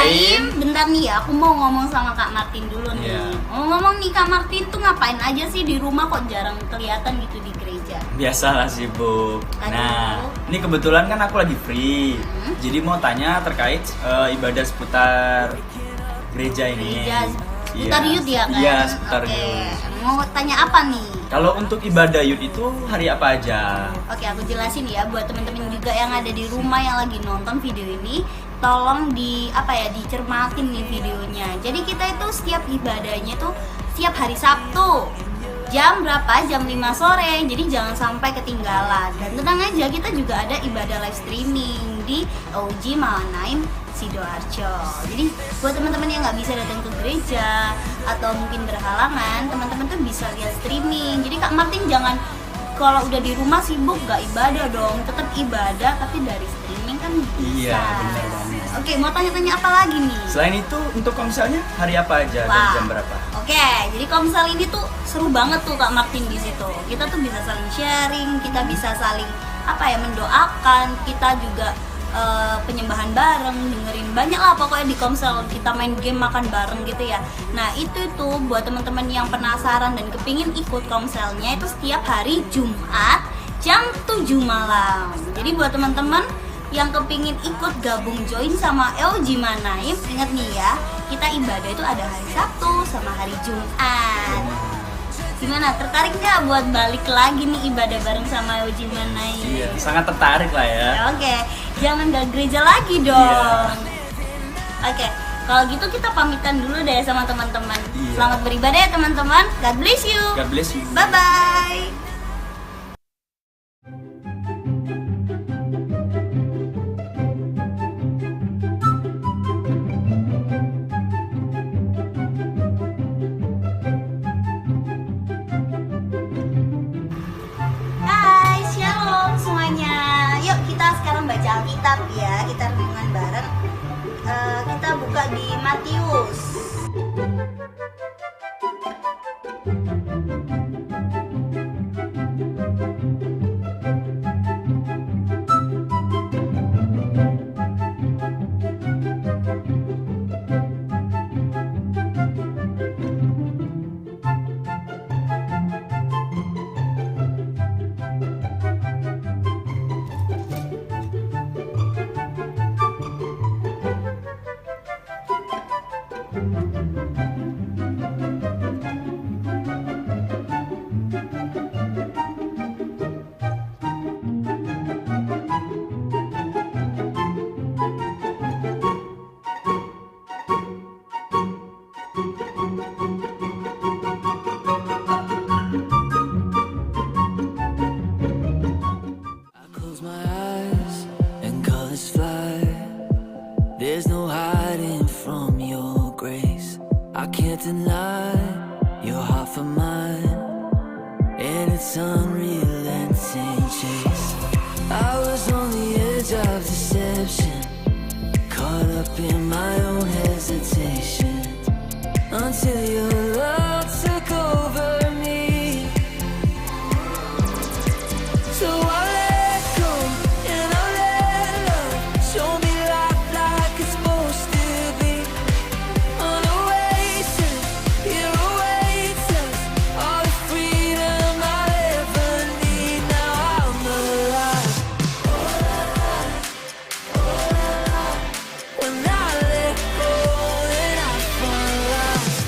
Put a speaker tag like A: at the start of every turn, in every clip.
A: Naim. Bentar nih ya, aku mau ngomong sama Kak Martin dulu nih. Ngomong nih, Kak Martin tuh ngapain aja sih di rumah, kok jarang kelihatan gitu di gereja?
B: Biasalah sibuk. Nah, ini kebetulan kan aku lagi free. Jadi mau tanya terkait ibadah seputar gereja ini.
A: Seputar youth ya kan?
B: Iya, seputar youth.
A: Mau tanya apa nih?
B: Kalau untuk ibadah youth itu hari apa aja?
A: Oke, aku jelasin ya buat temen-temen juga yang ada di rumah yang lagi nonton video ini. Tolong dicermatin nih videonya. Jadi kita itu setiap ibadahnya tuh setiap hari Sabtu. Jam berapa? Jam 5 sore. Jadi jangan sampai ketinggalan. Dan tenang aja, kita juga ada ibadah live streaming di OG Naim Sidoarjo. Jadi buat teman-teman yang nggak bisa datang ke gereja atau mungkin berhalangan, teman-teman tuh bisa lihat streaming. Jadi Kak Martin jangan kalau udah di rumah sibuk gak ibadah dong, tetap ibadah tapi dari streaming kan bisa.
B: Iya, benar banget.
A: Oke, mau tanya-tanya apa lagi nih?
B: Selain itu untuk komselnya hari apa aja dan jam berapa?
A: Oke, jadi komsel ini tuh seru banget tuh Kak Martin di situ. Kita tuh bisa saling sharing, kita bisa saling mendoakan, kita juga penyembahan bareng, dengerin banyak lah pokoknya di komsel, kita main game, makan bareng gitu ya. Nah itu tuh buat teman-teman yang penasaran dan kepingin ikut komselnya itu setiap hari Jumat jam 7 malam. Jadi buat teman-teman yang kepingin ikut gabung join sama OG Naim, ingat nih ya, kita ibadah itu ada hari Sabtu sama hari Jumat. Gimana, tertarik nggak buat balik lagi nih ibadah bareng sama OG Naim?
B: Iya, sangat tertarik lah ya.
A: Oke, jangan gak gereja lagi dong. Iya. Oke, kalau gitu kita pamitan dulu deh sama teman-teman. Iya. Selamat beribadah ya teman-teman. God bless you.
B: God bless you.
A: Bye bye. Baca Alkitab ya, kita renungan bareng. Kita buka di Matius.
C: There's no hiding from your grace. I can't deny you're half of mine, and it's unrelenting chase. I was on the edge of deception, caught up in my own hesitation, until your love took over me. So I let go and I let love show me life like it's supposed to be. On oasis, here awaits us all the freedom I ever need. Now I'm alive. When I let go, then I find life.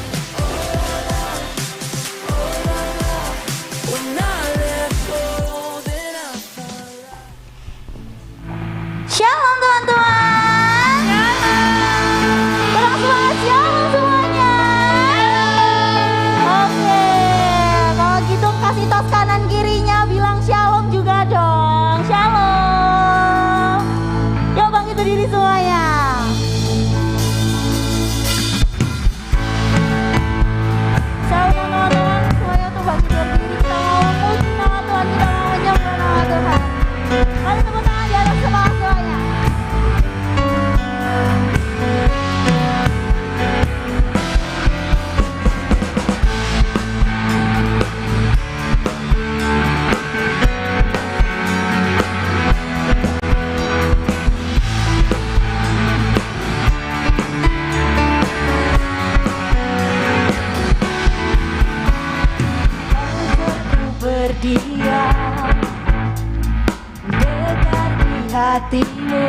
D: hatimu.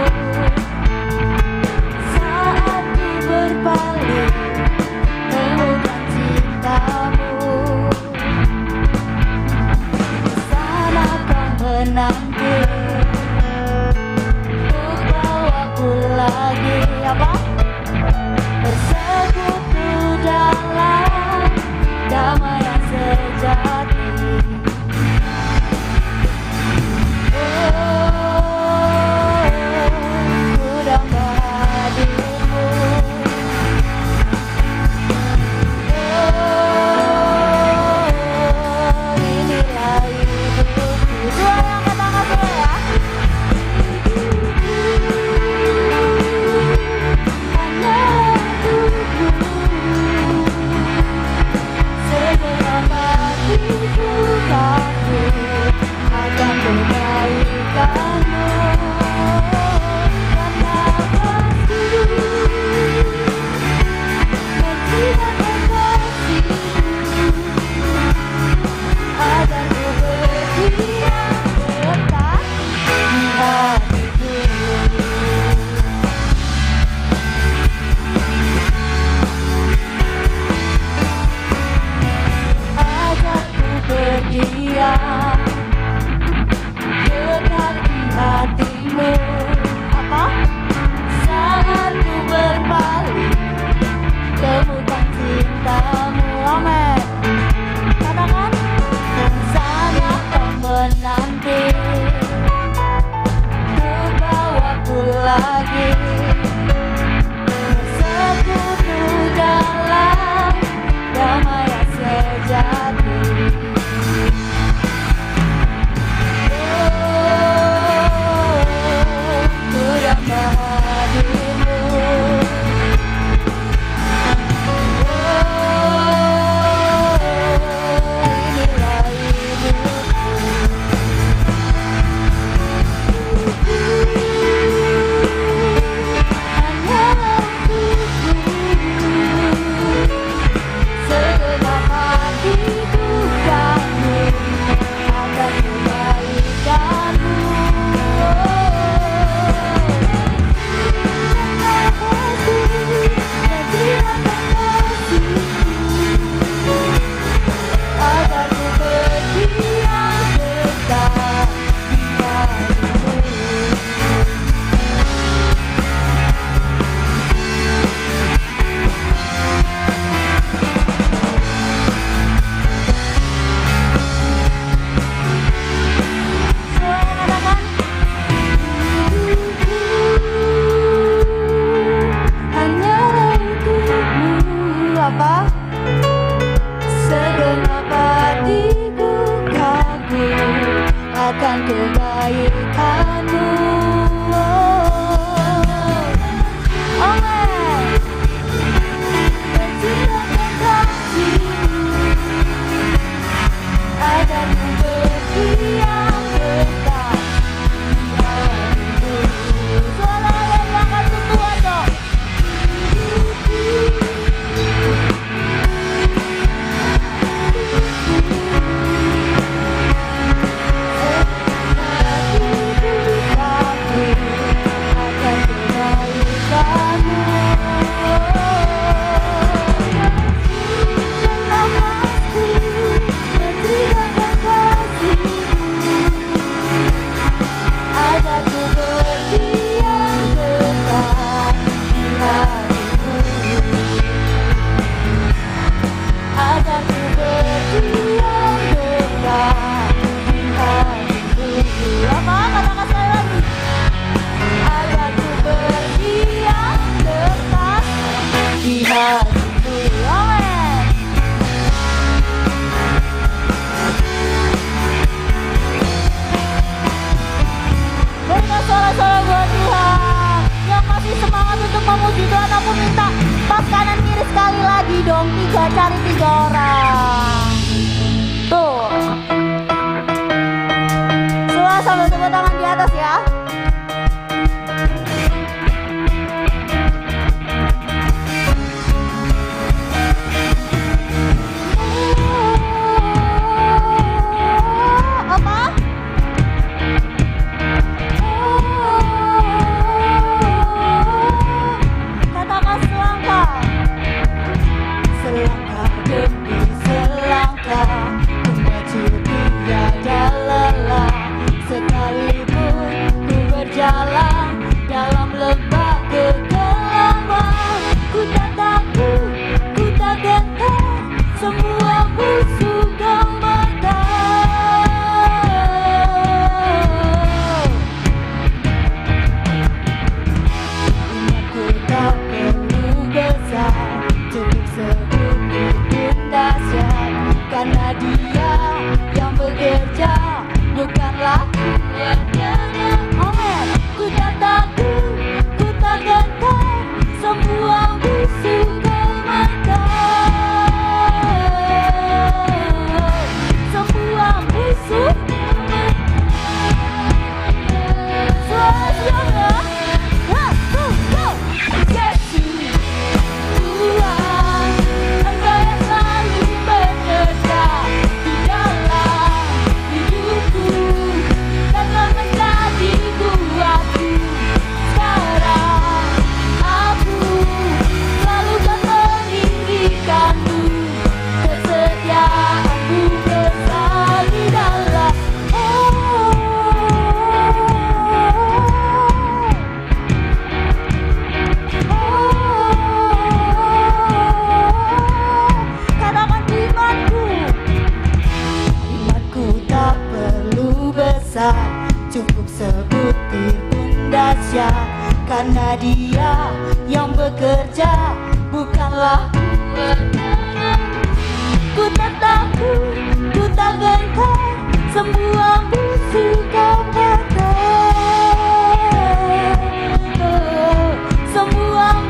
D: Saat ku berpaling temukan cintamu. Sana kau menanti untuk bawaku lagi. Apa? Bersekutu dalam damai yang sejati. Ku damba hadirmu. Inilah hidupku. Suara yang katakan semua ya. Hanya untukmu. Segenap hatiku takut akan kebaikanmu. Dan nafasku menjiwakan kasihmu. Agar ku berdiam tetap di hatiku. Agar ku berdiam dekat di hatimu. Apa? Saat ku berpaling temukan cintamu. Amin. Katakan. Sana kau menanti untuk bawaku lagi. Bersekutu dalam damai yang sejati. Ku damba hadirmu. Inilah hanya untukmu. Segenap hatiku kangen akan kebaikanmu. Nafasku menjiwakan kasihmu. Agar ku berdiam dekat di hatimu. Suara katakan. Hanya untukmu. Apa? Segenap hatiku kagum akan kebaikanmu. Amin. Menjiwakan kasihmu. Agar ku berdiam dekat di hatimu. Suara yang diangkat Tuhan dong. dong, cari 3 orang. Tuh. Semua sambil tepuk tangan di atas ya. Apa?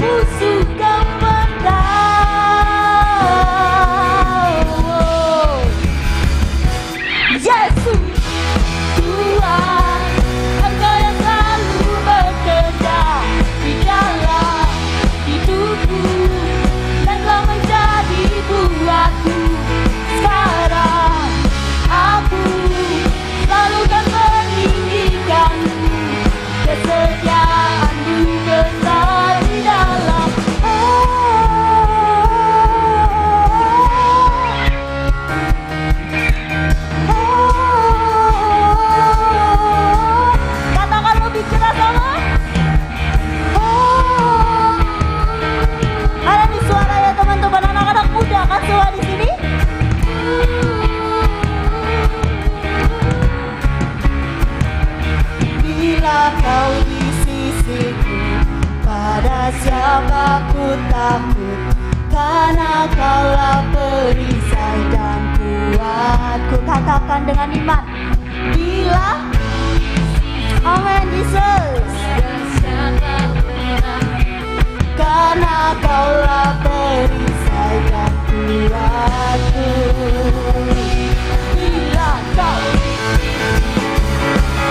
D: musuh kau menang. Yesus Tuhan, Engkau yang selalu bekerja di dalam hidupku dan telah menjadi buatku. Sekarang aku selalu kan meninggikanmu, kesetiaanmu besar di dalam. Katakan lebih keras sama. Ada nih suara ya teman-teman, anak-anak muda kan semua di sini. Bila kau di sisiku, pada siapa ku takut, karena kaulah perisai dan kuatku. Katakan dengan iman. Bila Amen Jesus, karena kaulah perisai dan kuatku. Bila kau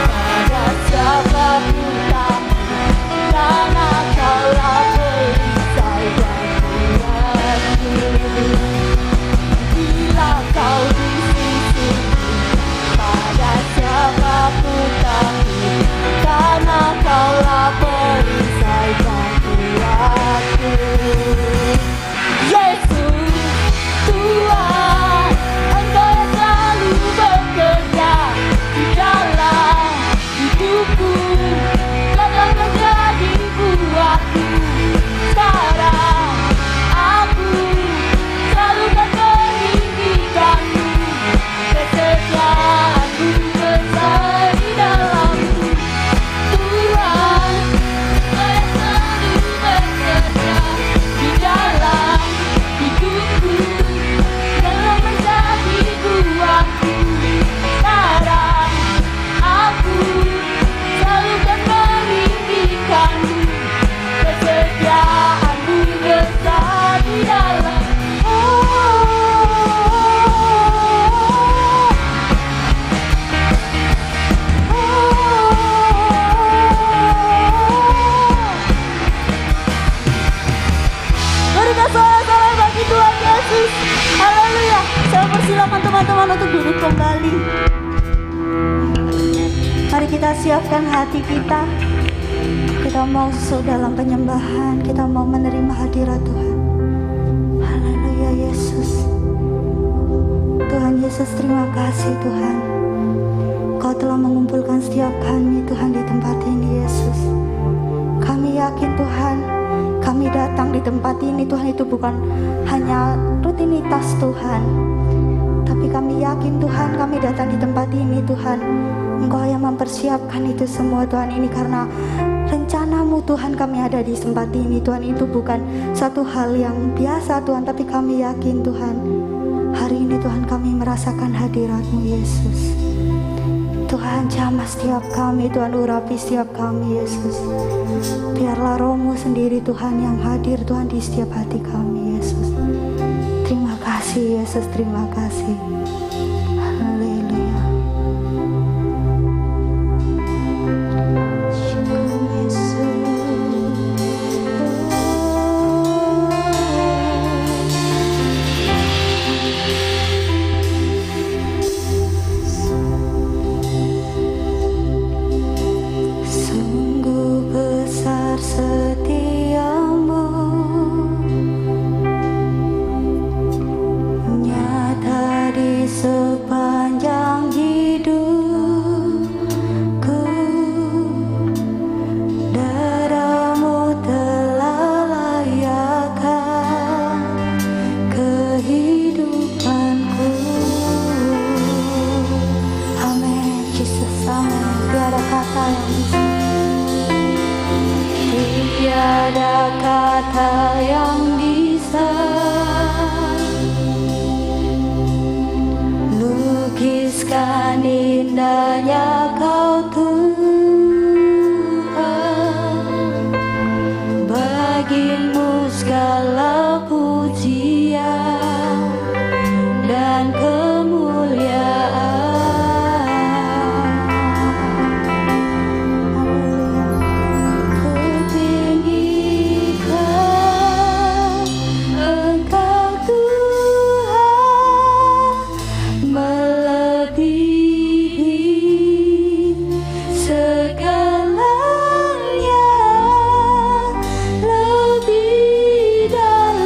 D: pada siapa ku takut, karena kaulah perisai dan kuatku. Bila kau di sisiku, pada siapa ku takut, karena kaulah perisai dan kuatku. Yesus Tuhan, Engkau yang selalu bekerja di dalam hidupku dan telah menjadi buatku. Sekarang aku selalu kan meninggikanmu, kesetiaanmu besar di dalamku. Tuhan, Engkau yang selalu bekerja di dalam hidupku dan telah menjadi buatku. Sekarang aku selalu kan meninggikanmu, kesetiaanmu besar di dalam. Berikan soal-soal bagi Tuhan Yesus. Haleluya. Saya persilakan teman-teman untuk duduk kembali. Mari kita siapkan hati kita. Kita mau masuk dalam penyembahan. Kita mau menerima hadirat Tuhan. Haleluya Yesus. Tuhan Yesus, terima kasih Tuhan. Kau telah mengumpulkan setiap kami Tuhan di tempat ini Yesus. Kami yakin Tuhan, kami datang di tempat ini Tuhan itu bukan hanya rutinitas Tuhan, tapi kami yakin Tuhan kami datang di tempat ini Tuhan, Engkau yang mempersiapkan itu semua Tuhan ini karena rencanamu Tuhan. Kami ada di tempat ini Tuhan, itu bukan satu hal yang biasa Tuhan, tapi kami yakin Tuhan hari ini Tuhan kami merasakan hadirat-Mu Yesus. Tuhan jamah setiap kami Tuhan, urapi setiap kami Yesus. Biarlah Roh-Mu sendiri Tuhan yang hadir Tuhan di setiap hati kami Yesus. Terima kasih Yesus, terima kasih. Haleluya. Syukur Yesus. Sungguh besar setiamu, nyata di sepanjang hidupku. Darah-Mu telah layakkan kehidupanku. Amin Yesus, amin. Tiada kata yang bisa, tiada kata yang bisa lukiskan indahnya Kau Tuhan. Bagimu segala pujian dan kemuliaan. Kutinggikan Engkau Tuhan, melebihi segalanya, lebih dalam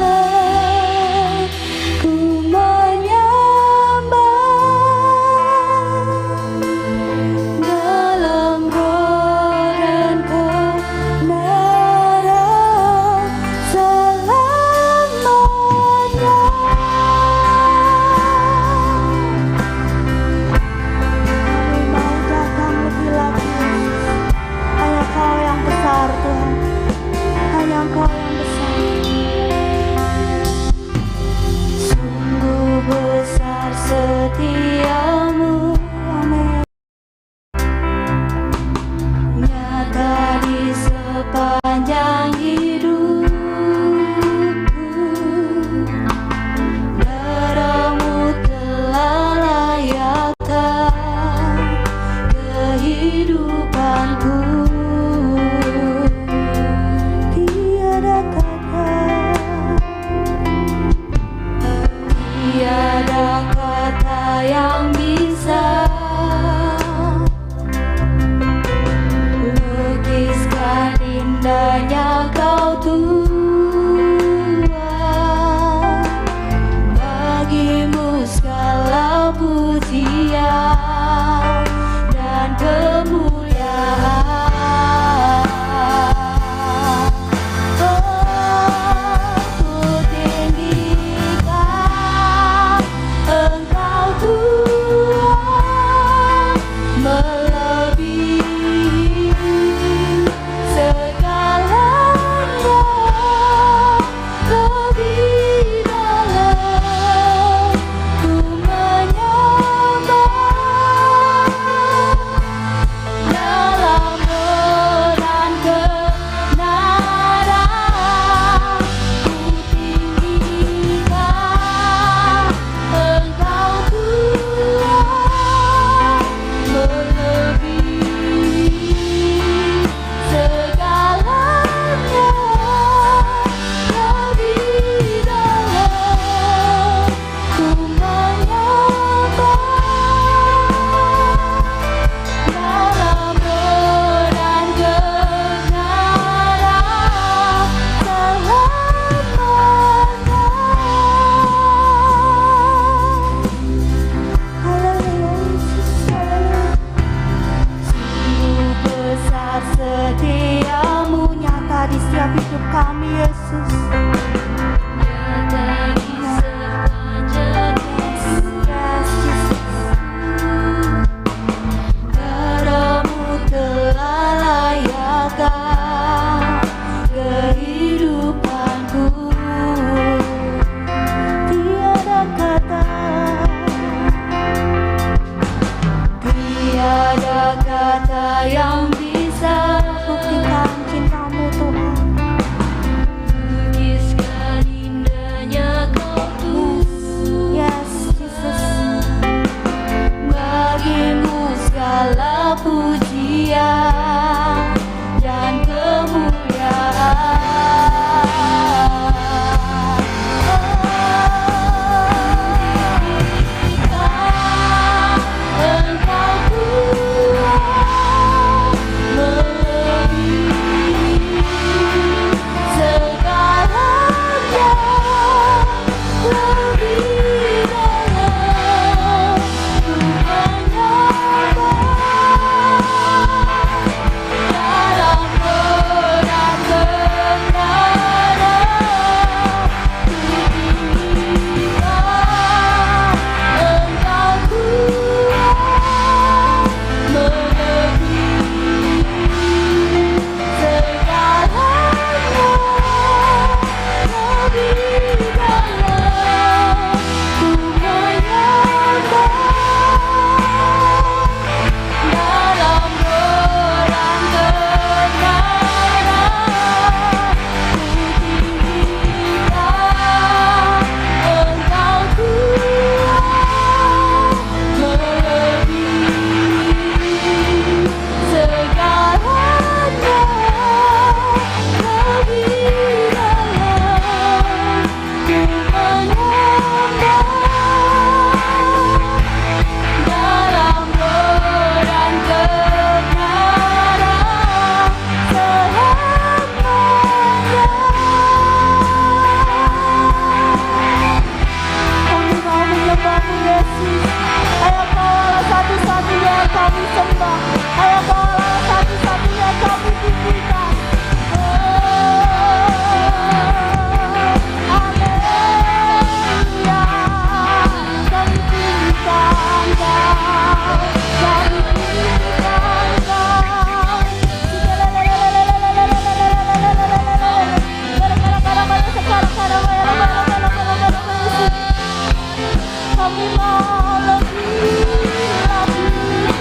D: Kami mau lebih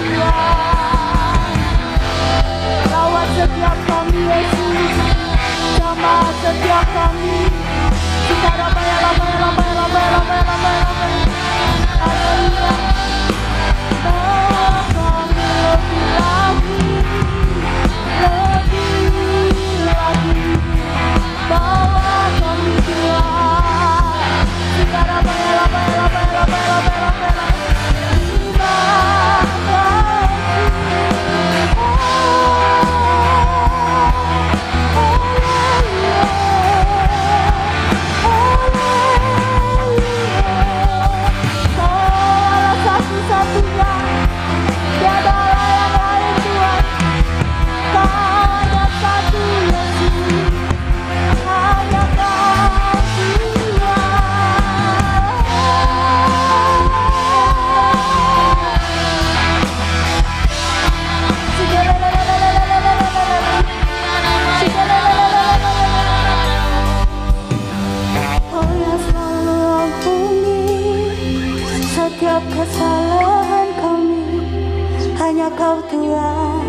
D: Tuhan. Rawat setiap kami Yesus, jamah setiap kami. Kita ramai. Haleluya. Bawa kami lebih lagi. Bawa kami Tuhan. Kita ramai. Satu-satunya, tiada yang lain Tuhan. Kau hanya satu Yesus, hanya Kau Oh ya selalu ampuni setiap kesalahan kami. Hanya Kau Tuhan,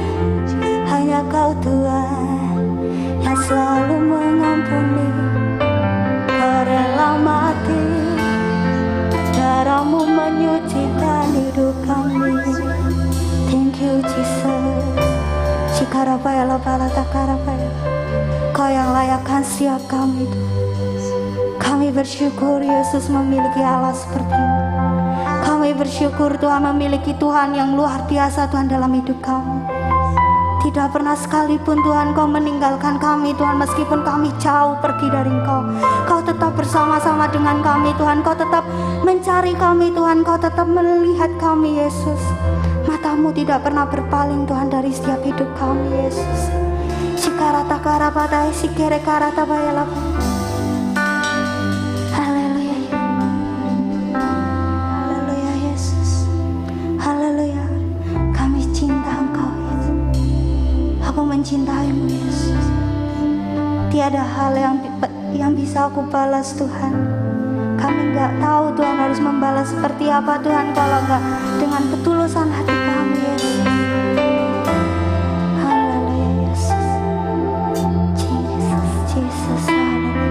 D: hanya Kau Tuhan yang selalu mengampuni. Kau rela mati, darah-Mu menyucikan hidup kami. Thank you Jesus. Cikarapaya lapala takarapaya. Kau yang layakkan setiap kami Tuhan. Kami bersyukur Yesus memiliki Allah seperti ini. Kami bersyukur Tuhan memiliki Tuhan yang luar biasa Tuhan dalam hidup kami. Tidak pernah sekalipun Tuhan Kau meninggalkan kami Tuhan. Meskipun kami jauh pergi dari Engkau, Kau tetap bersama-sama dengan kami Tuhan. Kau tetap mencari kami Tuhan. Kau tetap melihat kami Yesus. Mata-Mu tidak pernah berpaling Tuhan dari setiap hidup kami Yesus. Sikarata karapatai sikere karata bayalapa. Mencintai-Mu Yesus. Tiada hal yang bisa aku balas Tuhan. Kami nggak tahu Tuhan harus membalas seperti apa Tuhan kalau nggak dengan ketulusan hati kami Yesus. Haleluya Yesus. Jesus haleluya.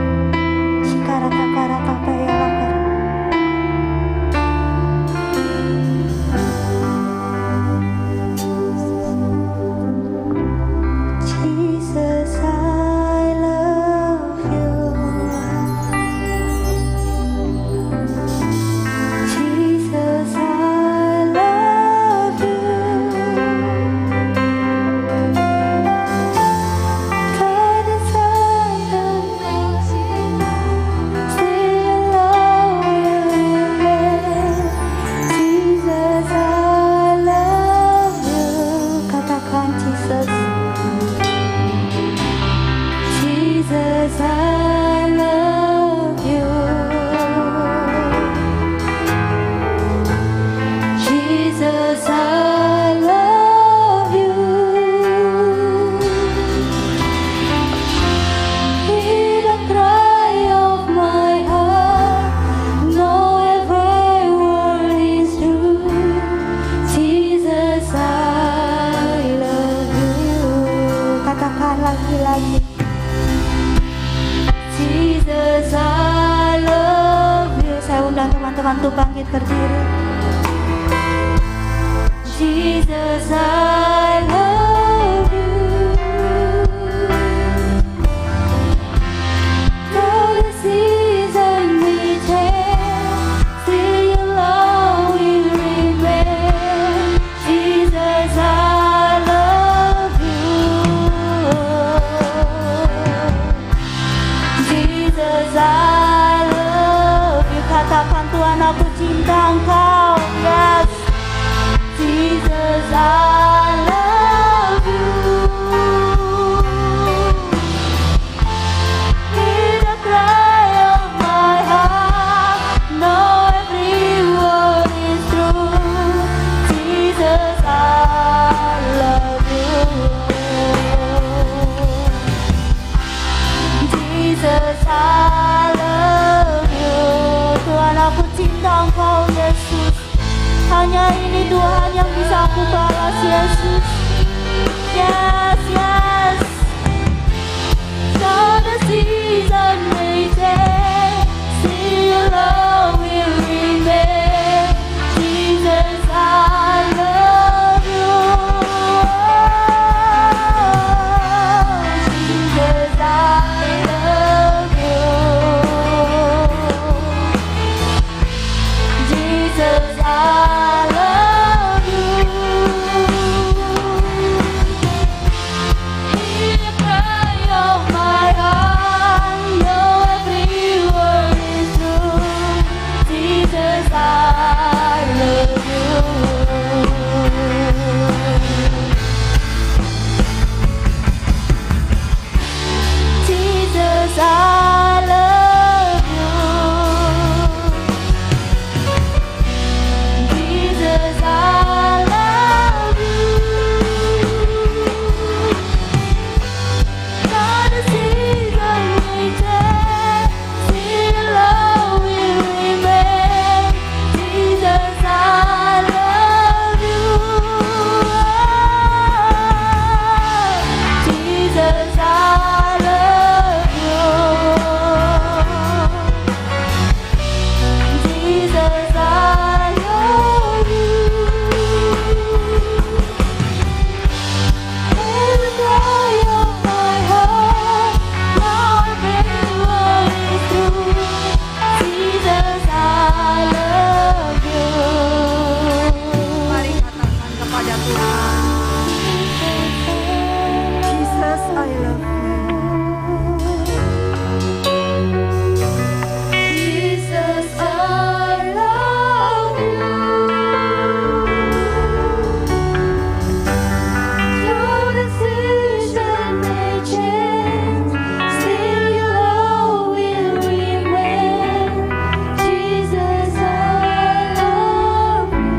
D: Sikarata-karata bayalakar. Teman-teman tuh bangkit berdiri. Jesus I love you. Though the season may change, still your love will remain. Jesus I love you. Jesus I love you. Katakan Tuhan aku cinta Engkau. Yes. Jesus I love you. Hear the cry of my heart. Know every word is true. Jesus I love you. Jesus I I love you. Tuhan, aku cinta Engkau Yesus. Hanya ini Tuhan yang bisa aku balas Yesus. Yes, yes. So the season may change, still your love will remain. Jesus, I love you. Jesus, I love you. Jesus, I love you. Hear the cry of my heart, know every word is true. Jesus, I love you. Jesus, I love you. Jesus, I love you. God is season may change, still love will remain. Jesus, I love you. Jesus, I love you. Jesus, I love you. In the cry of my heart, now everyone is true. Jesus, I love you.
E: Mari katakan kepada Tuhan, Jesus, I love you.
D: Jesus, I love you. Your decision may change, still your love will remain. Jesus, I love you.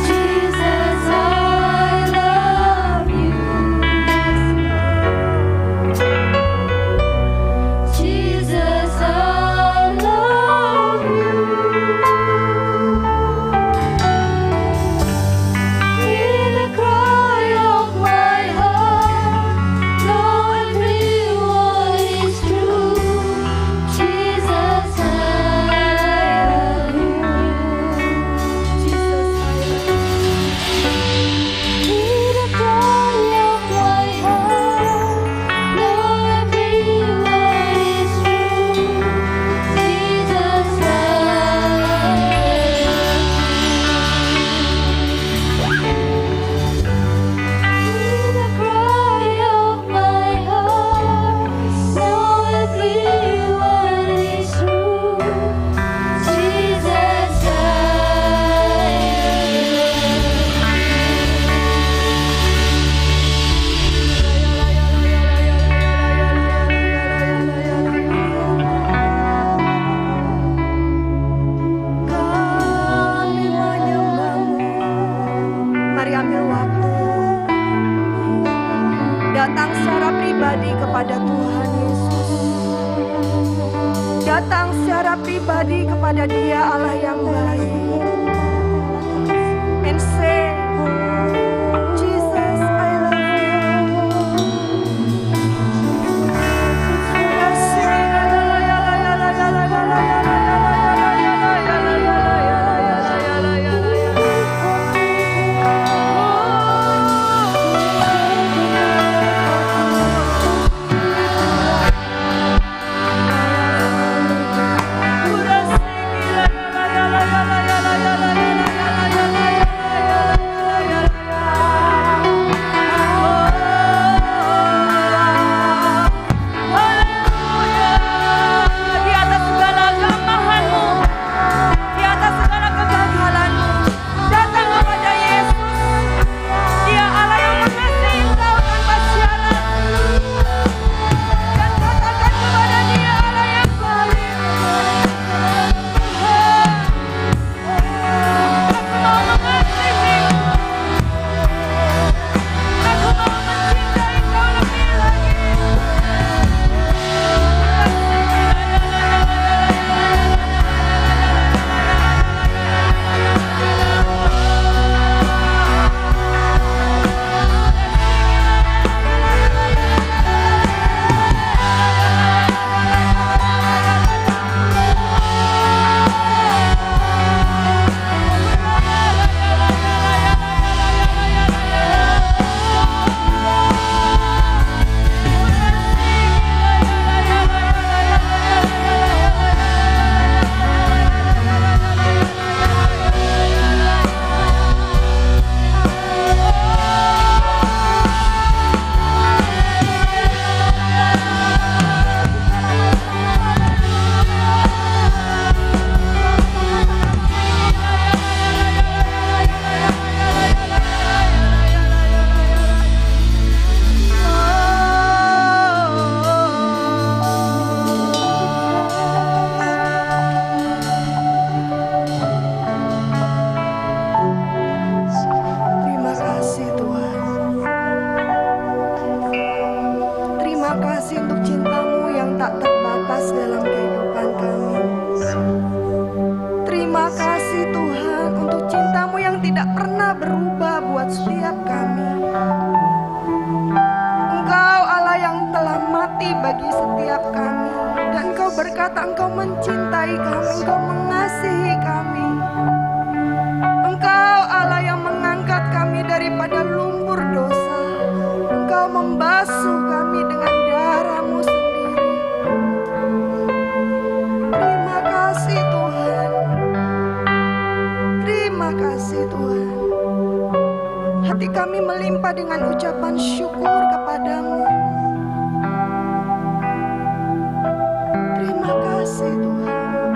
D: Jesus, I love you. Jesus, I love you. Hear the cry of my heart, know every word is true. Jesus, I love you. Jesus, I love you. Hear the cry of my heart, know every word is true. Jesus, I Hear the cry of my heart, know every word is true. Jesus,
E: Kami menyembahmu. Mari ambil waktu, datang secara pribadi kepada Tuhan Yesus. Datang secara pribadi kepada Dia Allah yang baik. And say, Jesus, I love you. mencintai kami, Engkau mengasihi kami. Engkau Allah yang mengangkat kami daripada lumpur dosa. Engkau membasuh kami dengan darah-Mu sendiri. Terima kasih Tuhan. Terima kasih Tuhan. Hati kami melimpah dengan ucapan syukur kepadamu. Terima kasih Tuhan.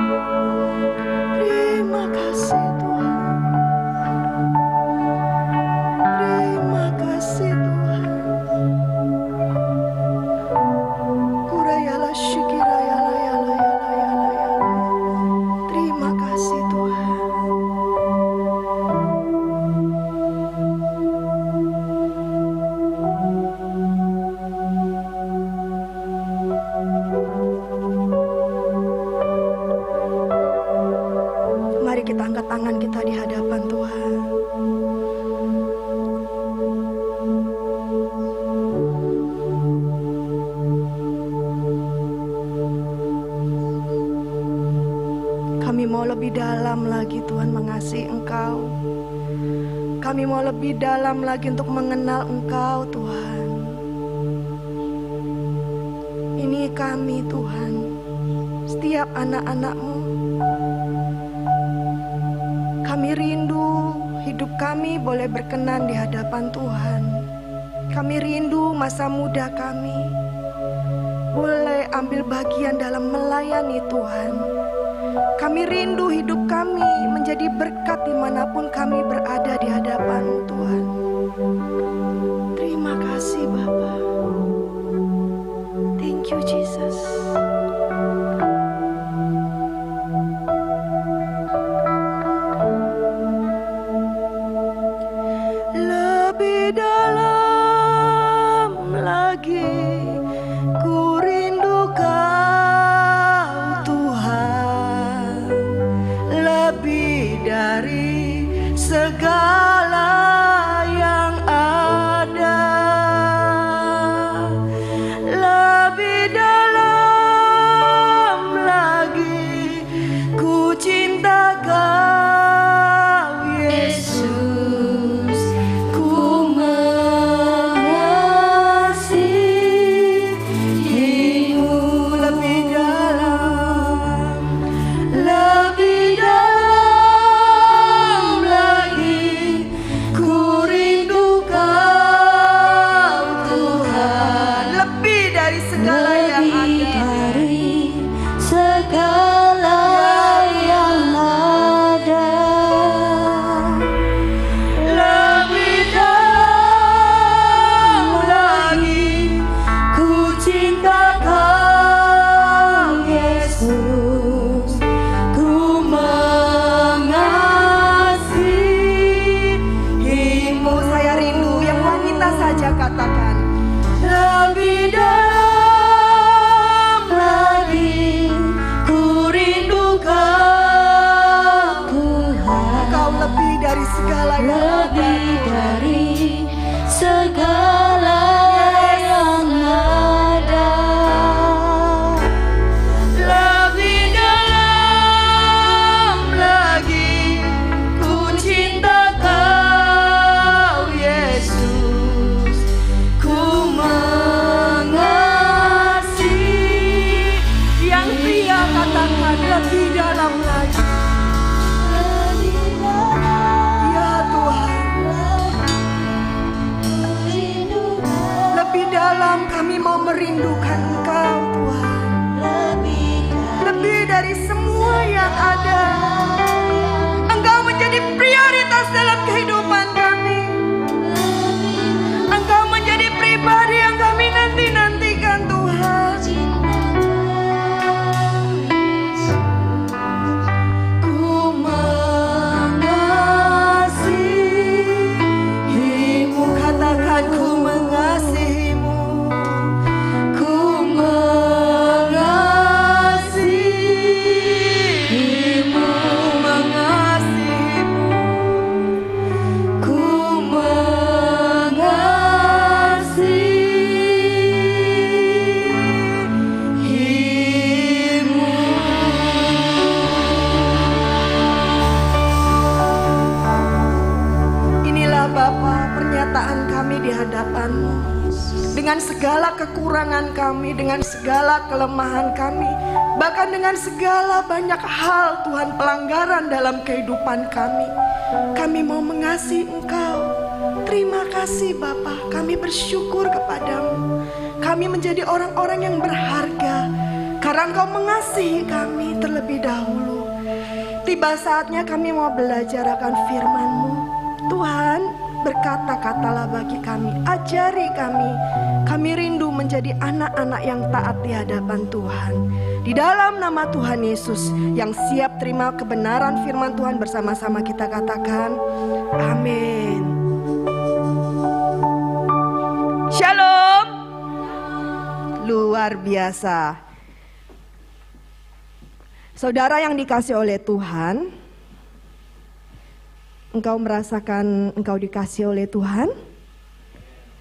E: Terima kasih Tuhan. Terima kasih Tuhan. Kurayala syukirayala yala yala yala yala. Terima kasih Tuhan. Mari kita angkat tangan kita di hadapan Tuhan. Kami mau lebih dalam lagi Tuhan mengasihi Engkau. Kami mau lebih dalam lagi untuk mengenal Engkau Tuhan. Ini kami Tuhan, setiap anak-anak-Mu. Kami rindu hidup kami boleh berkenan di hadapan Tuhan. Kami rindu masa muda kami boleh ambil bagian dalam melayani Tuhan. Kami rindu hidup kami menjadi berkat dimanapun kami berada di hadapan Tuhan. Terima kasih Bapa. Thank you Jesus. Lebih dalam lagi ku rindu Kau Tuhan, lebih dari segala yang ada, lebih dalam lagi ku cinta Kau Yesus, ku mengasihimu. Lebih dalam lagi ku rindu Kau Tuhan, lebih dari segala yang ada,
D: segala yang ada.
E: lebih dalam lagi ku cinta Kau Yesus, ku mengasihimu. Saya rindu yang wanita saja katakan, lebih dalam lagi ku rindu Kau Tuhan. Kau lebih dari segala yang ada,
D: Lebih dari segala yang ada.
E: lebih dalam lagi ku cinta Kau Yesus, ku mengasihi. Yang pria katakan lebih dalam lagi. Ya Tuhan, lebih dalam kami mau merindukan Engkau Tuhan, lebih dari semua yang ada. Engkau menjadi prioritas dalam kehidupan kami. Engkau menjadi pribadi yang kami nanti-nantikan Tuhan. Ku mengasihimu, katakan ku mengasihimu. Ku mengasihimu, kekurangan kami, dengan segala kelemahan kami, bahkan dengan segala banyak hal Tuhan pelanggaran dalam kehidupan kami. Kami mau mengasihi Engkau. Terima kasih Bapa, kami bersyukur kepadamu. Kami menjadi orang-orang yang berharga karena Engkau mengasihi kami terlebih dahulu. Tiba saatnya kami mau belajar akan firman-Mu. Tuhan, berkata-katalah bagi kami, ajari kami. Kami rindu menjadi anak-anak yang taat di hadapan Tuhan. Di dalam nama Tuhan Yesus yang siap terima kebenaran firman Tuhan, bersama-sama kita katakan, amin. Shalom. Luar biasa. Saudara yang dikasih oleh Tuhan, engkau merasakan engkau dikasih oleh Tuhan?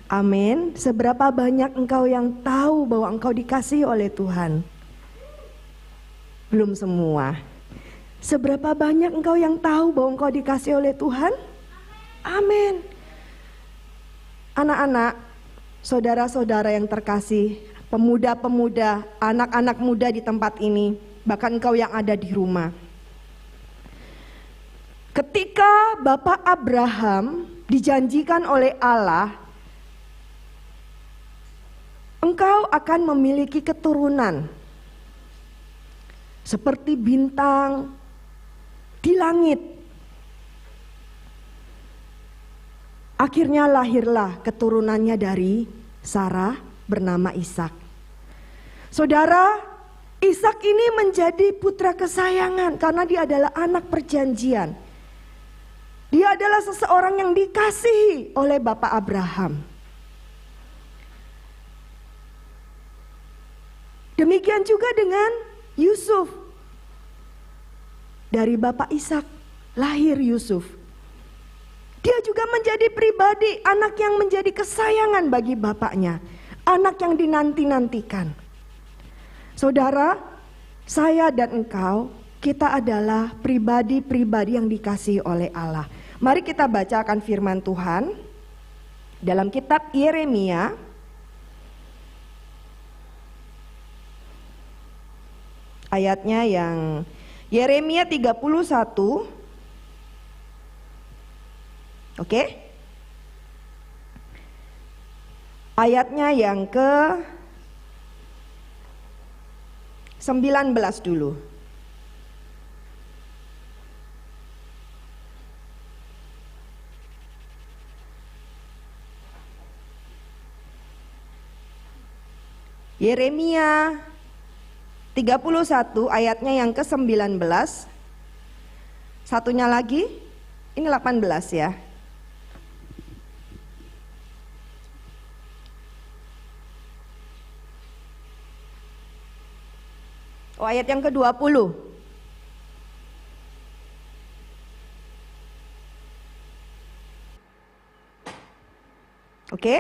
E: Amin. Seberapa banyak engkau yang tahu bahwa engkau dikasih oleh Tuhan? Belum semua. Seberapa banyak engkau yang tahu bahwa engkau dikasih oleh Tuhan? Amin. Anak-anak, saudara-saudara yang terkasih, pemuda-pemuda, anak-anak muda di tempat ini, bahkan engkau yang ada di rumah. Ketika Bapak Abraham dijanjikan oleh Allah, engkau akan memiliki keturunan seperti bintang di langit. Akhirnya lahirlah keturunannya dari Sarah bernama Ishak. Saudara, Ishak ini menjadi putra kesayangan karena dia adalah anak perjanjian. Dia adalah seseorang yang dikasihi oleh Bapak Abraham. Demikian juga dengan Yusuf. Dari Bapak Ishak lahir Yusuf. Dia juga menjadi pribadi, anak yang menjadi kesayangan bagi bapaknya, anak yang dinanti-nantikan. Saudara, saya dan engkau, kita adalah pribadi-pribadi yang dikasihi oleh Allah. Mari kita bacakan firman Tuhan dalam kitab Yeremia ayatnya yang Yeremia 31. Oke? Ayatnya yang ke 19 dulu. Yeremia 31 ayatnya yang ke-19. Satunya lagi, ini 18 ya. Oh, ayat yang ke-20. Oke,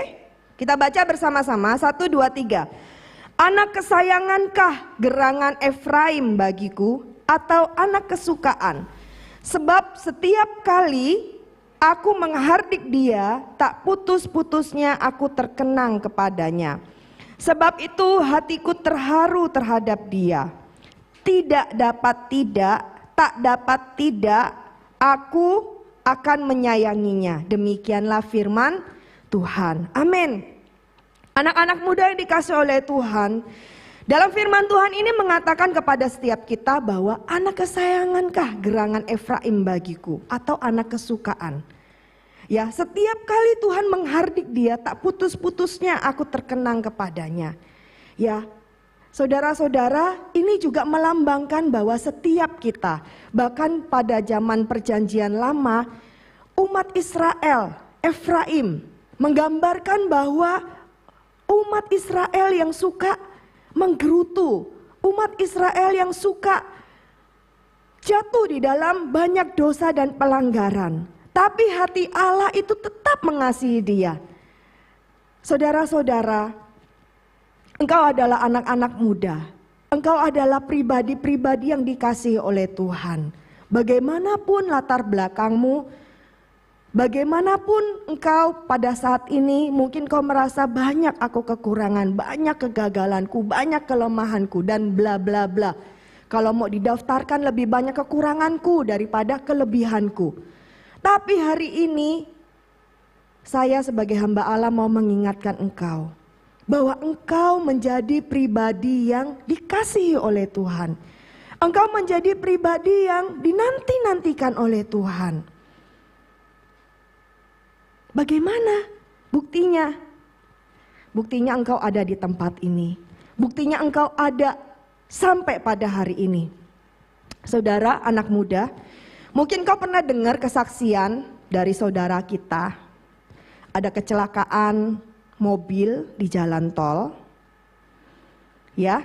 E: kita baca bersama-sama. 1, 2, 3. Anak kesayangankah gerangan Efraim bagiku, atau anak kesukaan? Sebab setiap kali aku menghardik dia, tak putus-putusnya aku terkenang kepadanya. Sebab itu hatiku terharu terhadap dia. Tidak dapat tidak, tak dapat tidak, aku akan menyayanginya. Demikianlah firman Tuhan. Amin. Anak-anak muda yang dikasih oleh Tuhan, dalam firman Tuhan ini mengatakan kepada setiap kita bahwa anak kesayangankah gerangan Efraim bagiku, atau anak kesukaan. Ya, setiap kali Tuhan menghardik dia, tak putus-putusnya aku terkenang kepadanya. Ya, saudara-saudara, ini juga melambangkan bahwa setiap kita, bahkan pada zaman perjanjian lama, umat Israel, Efraim, menggambarkan bahwa umat Israel yang suka menggerutu, umat Israel yang suka jatuh di dalam banyak dosa dan pelanggaran. Tapi hati Allah itu tetap mengasihi dia. Saudara-saudara, engkau adalah anak-anak muda. Engkau adalah pribadi-pribadi yang dikasihi oleh Tuhan. Bagaimanapun latar belakangmu, Bagaimanapun engkau pada saat ini, mungkin kau merasa banyak aku kekurangan, banyak kegagalanku, banyak kelemahanku, dan bla bla bla. Kalau mau didaftarkan lebih banyak kekuranganku daripada kelebihanku. Tapi hari ini, saya sebagai hamba Allah mau mengingatkan engkau, bahwa engkau menjadi pribadi yang dikasihi oleh Tuhan. Engkau menjadi pribadi yang dinanti-nantikan oleh Tuhan. Bagaimana buktinya? Buktinya engkau ada di tempat ini. Buktinya engkau ada sampai pada hari ini. Saudara, anak muda, mungkin kau pernah dengar kesaksian dari saudara kita. Ada kecelakaan mobil di jalan tol. Ya.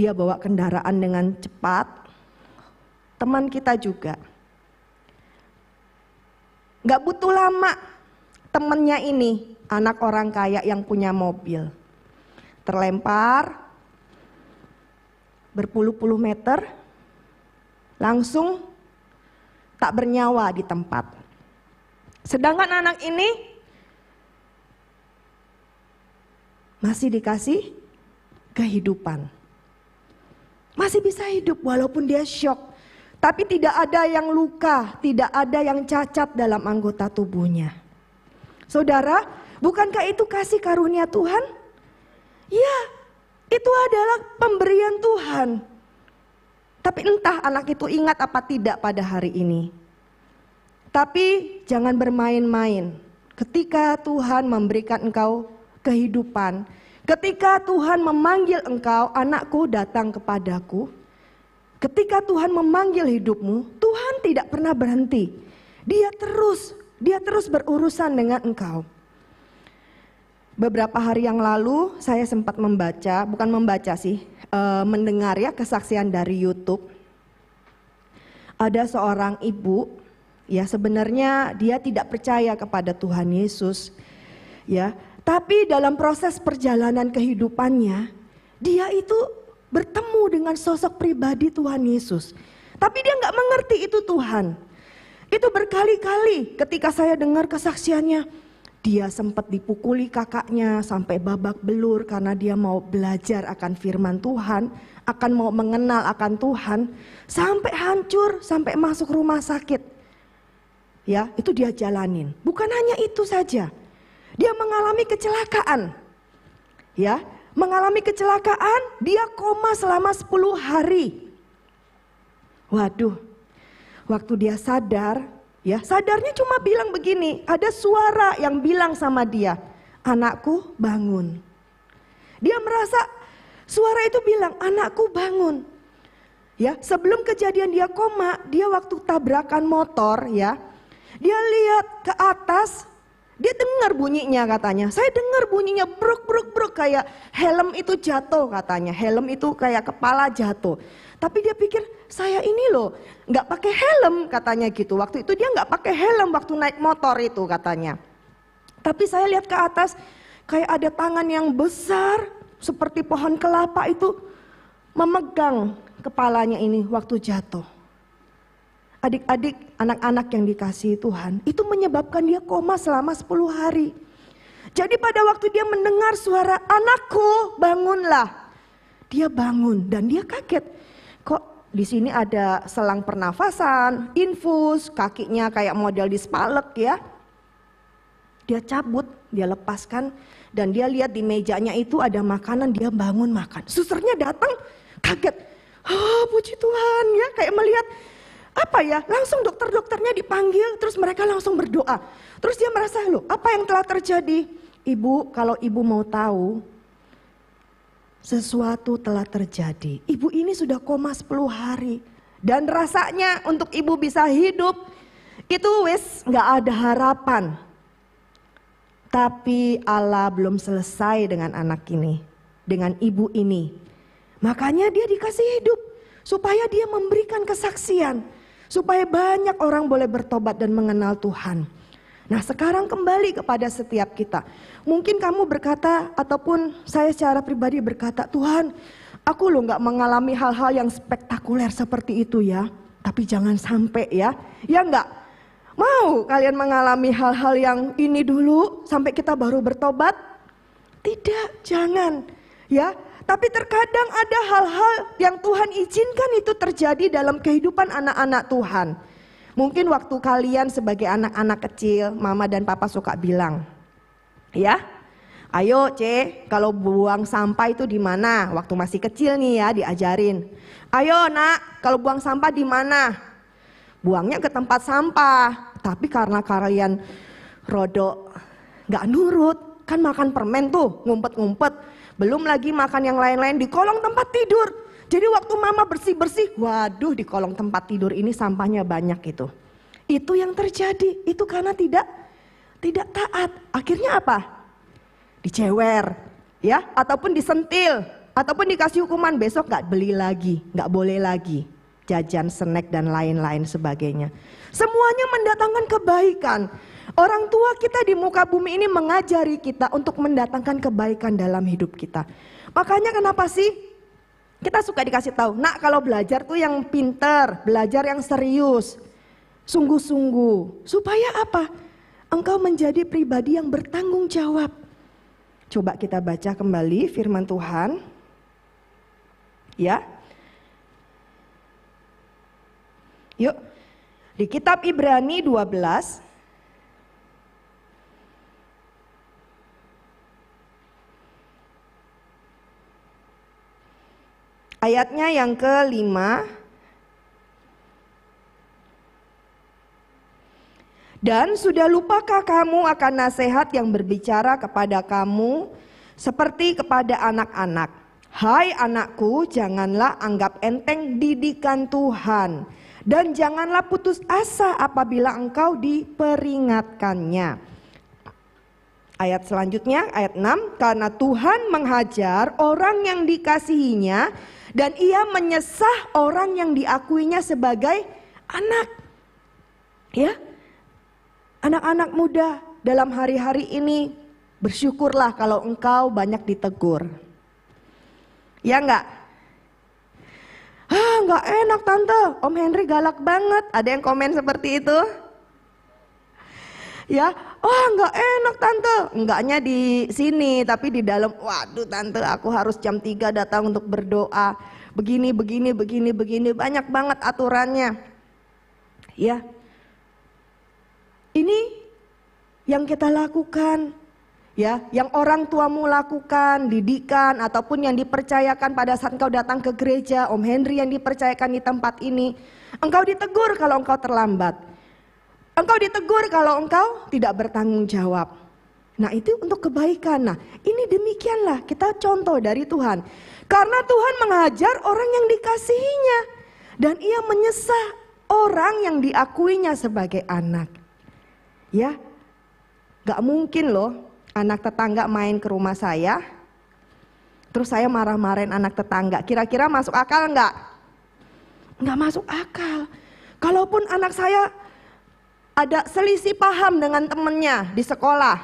E: Dia bawa kendaraan dengan cepat. Teman kita juga. Gak butuh lama, temennya ini, anak orang kaya yang punya mobil, terlempar berpuluh-puluh meter, langsung tak bernyawa di tempat. Sedangkan anak ini masih dikasih kehidupan. Masih bisa hidup walaupun dia syok. Tapi tidak ada yang luka, tidak ada yang cacat dalam anggota tubuhnya. Saudara, bukankah itu kasih karunia Tuhan? Ya, itu adalah pemberian Tuhan. Tapi entah anak itu ingat apa tidak pada hari ini. Tapi jangan bermain-main. Ketika Tuhan memberikan engkau kehidupan, ketika Tuhan memanggil engkau, anakku datang kepadaku. Ketika Tuhan memanggil hidupmu, Tuhan tidak pernah berhenti. Dia terus berurusan dengan engkau. Beberapa hari yang lalu saya sempat mendengar ya kesaksian dari YouTube. Ada seorang ibu, ya sebenarnya dia tidak percaya kepada Tuhan Yesus, ya. Tapi dalam proses perjalanan kehidupannya, dia itu bertemu dengan sosok pribadi Tuhan Yesus. Tapi dia nggak mengerti itu Tuhan. Itu berkali-kali ketika saya dengar kesaksiannya, dia sempat dipukuli kakaknya sampai babak belur karena dia mau belajar akan firman Tuhan, akan mau mengenal akan Tuhan, sampai hancur, sampai masuk rumah sakit. Ya, itu dia jalanin. Bukan hanya itu saja. Dia mengalami kecelakaan. Ya, mengalami kecelakaan, dia koma selama 10 hari. Waduh, waktu dia sadar, ya sadarnya cuma bilang begini, ada suara yang bilang sama dia, anakku bangun. Dia merasa suara itu bilang, anakku bangun. Ya, sebelum kejadian dia koma, dia waktu tabrakan motor ya, dia lihat ke atas. Dia dengar bunyinya katanya, saya dengar bunyinya bruk bruk bruk kayak helm itu jatuh katanya, helm itu kayak kepala jatuh. Tapi dia pikir saya ini loh nggak pakai helm katanya gitu, waktu itu dia nggak pakai helm waktu naik motor itu katanya. Tapi saya lihat ke atas kayak ada tangan yang besar seperti pohon kelapa itu memegang kepalanya ini waktu jatuh. Adik-adik, anak-anak yang dikasihi Tuhan, itu menyebabkan dia koma selama 10 hari. Jadi pada waktu dia mendengar suara anakku bangunlah, dia bangun dan dia kaget. Kok di sini ada selang pernafasan, infus, kakinya kayak model dispalek ya. Dia cabut, dia lepaskan dan dia lihat di mejanya itu ada makanan, dia bangun makan. Susternya datang kaget, oh puji Tuhan ya, kayak melihat apa ya, langsung dokter-dokternya dipanggil, terus mereka langsung berdoa. Terus dia merasa, loh apa yang telah terjadi? Ibu, kalau ibu mau tahu, sesuatu telah terjadi. Ibu ini sudah koma 10 hari. Dan rasanya untuk ibu bisa hidup, itu wis gak ada harapan. Tapi Allah belum selesai dengan anak ini, dengan ibu ini. Makanya dia dikasih hidup, supaya dia memberikan kesaksian. Supaya banyak orang boleh bertobat dan mengenal Tuhan. Nah sekarang kembali kepada setiap kita. Mungkin kamu berkata ataupun saya secara pribadi berkata, Tuhan aku loh gak mengalami hal-hal yang spektakuler seperti itu ya. Tapi jangan sampai ya, ya enggak. Mau kalian mengalami hal-hal yang ini dulu sampai kita baru bertobat? Tidak, jangan. Ya, tapi terkadang ada hal-hal yang Tuhan izinkan itu terjadi dalam kehidupan anak-anak Tuhan. Mungkin waktu kalian sebagai anak-anak kecil, mama dan papa suka bilang, ya, ayo C, kalau buang sampah itu di mana? Waktu masih kecil nih ya diajarin. Ayo nak, kalau buang sampah di mana? Buangnya ke tempat sampah. Tapi karena kalian rodok gak nurut, kan makan permen tuh, ngumpet-ngumpet. Belum lagi makan yang lain-lain di kolong tempat tidur. Jadi waktu mama bersih-bersih, waduh di kolong tempat tidur ini sampahnya banyak itu. Itu yang terjadi, itu karena tidak taat. Akhirnya apa? Dicewer, ya, ataupun disentil, ataupun dikasih hukuman, besok gak beli lagi, gak boleh lagi jajan, snack dan lain-lain sebagainya. Semuanya mendatangkan kebaikan. Orang tua kita di muka bumi ini mengajari kita untuk mendatangkan kebaikan dalam hidup kita. Makanya kenapa sih kita suka dikasih tahu, nak kalau belajar tuh yang pinter, belajar yang serius, sungguh-sungguh. Supaya apa? Engkau menjadi pribadi yang bertanggung jawab. Coba kita baca kembali firman Tuhan. Ya. Yuk, di kitab Ibrani 12. Ayatnya yang ke-5. Dan sudah lupakah kamu akan nasihat yang berbicara kepada kamu seperti kepada anak-anak? Hai anakku, janganlah anggap enteng didikan Tuhan, dan janganlah putus asa apabila engkau diperingatkannya. Ayat selanjutnya, ayat 6. Karena Tuhan menghajar orang yang dikasihinya, dan ia menyesah orang yang diakuinya sebagai anak. Ya, anak-anak muda dalam hari-hari ini, bersyukurlah kalau engkau banyak ditegur. Ya enggak? Enggak enak tante, Om Henry galak banget. Ada yang komen seperti itu? Ya, enggak enak tante. Enggaknya di sini, tapi di dalam, waduh tante aku harus jam 3 datang untuk berdoa. Begini, banyak banget aturannya. Ya, ini yang kita lakukan. Ya, yang orang tuamu lakukan, didikan, ataupun yang dipercayakan pada saat engkau datang ke gereja, Om Henry yang dipercayakan di tempat ini. Engkau ditegur kalau engkau terlambat. Engkau ditegur kalau engkau tidak bertanggung jawab. Nah itu untuk kebaikan. Nah ini demikianlah kita contoh dari Tuhan. Karena Tuhan mengajar orang yang dikasihinya. Dan ia menyesah orang yang diakuinya sebagai anak. Ya, gak mungkin loh anak tetangga main ke rumah saya, terus saya marah-marahin anak tetangga. Kira-kira masuk akal enggak? Enggak masuk akal. Kalaupun anak saya ada selisih paham dengan temennya di sekolah,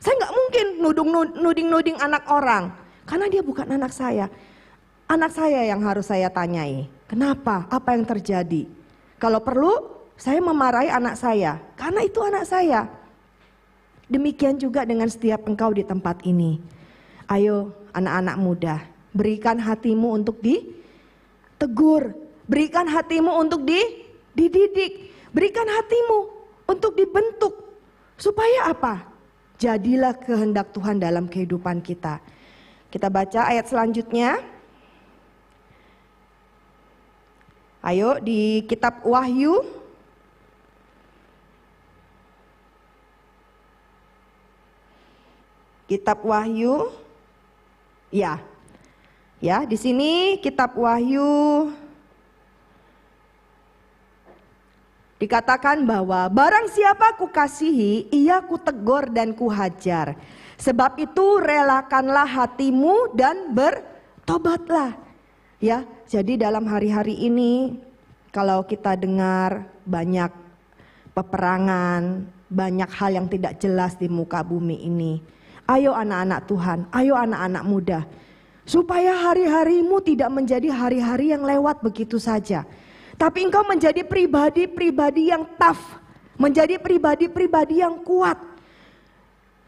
E: saya nggak mungkin nuding anak orang, karena dia bukan anak saya. Anak saya yang harus saya tanyai, kenapa, apa yang terjadi. Kalau perlu saya memarahi anak saya, karena itu anak saya. Demikian juga dengan setiap engkau di tempat ini. Ayo anak-anak muda, berikan hatimu untuk ditegur, berikan hatimu untuk dididik. Berikan hatimu untuk dibentuk. Supaya apa? Jadilah kehendak Tuhan dalam kehidupan kita. Kita baca ayat selanjutnya. Ayo di kitab Wahyu. Kitab Wahyu. Ya. Ya, di sini kitab Wahyu dikatakan bahwa barang siapa kukasihi, ia kutegur dan kuhajar. Sebab itu relakanlah hatimu dan bertobatlah. Ya, jadi dalam hari-hari ini kalau kita dengar banyak peperangan, banyak hal yang tidak jelas di muka bumi ini. Ayo anak-anak Tuhan, ayo anak-anak muda. Supaya hari-harimu tidak menjadi hari-hari yang lewat begitu saja. Tapi engkau menjadi pribadi-pribadi yang tough, menjadi pribadi-pribadi yang kuat.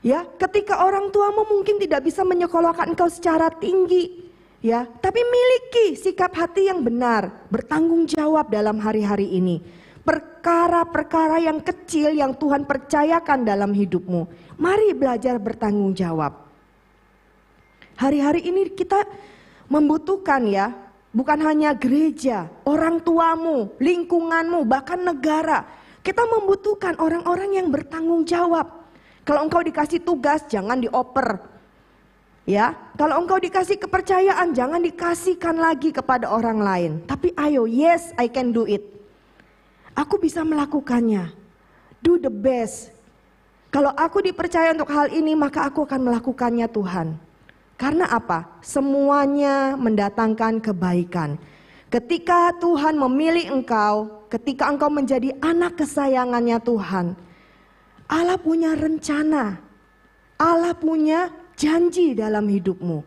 E: Ya, ketika orang tuamu mungkin tidak bisa menyekolahkan engkau secara tinggi, ya, tapi miliki sikap hati yang benar, bertanggung jawab dalam hari-hari ini. Perkara-perkara yang kecil yang Tuhan percayakan dalam hidupmu, mari belajar bertanggung jawab. Hari-hari ini kita membutuhkan ya, bukan hanya gereja, orang tuamu, lingkunganmu, bahkan negara. Kita membutuhkan orang-orang yang bertanggung jawab. Kalau engkau dikasih tugas, jangan dioper. Ya, kalau engkau dikasih kepercayaan, jangan dikasihkan lagi kepada orang lain. Tapi ayo, yes, I can do it. Aku bisa melakukannya. Do the best. Kalau aku dipercaya untuk hal ini, maka aku akan melakukannya, Tuhan. Karena apa? Semuanya mendatangkan kebaikan. Ketika Tuhan memilih engkau, ketika engkau menjadi anak kesayangannya Tuhan, Allah punya rencana, Allah punya janji dalam hidupmu.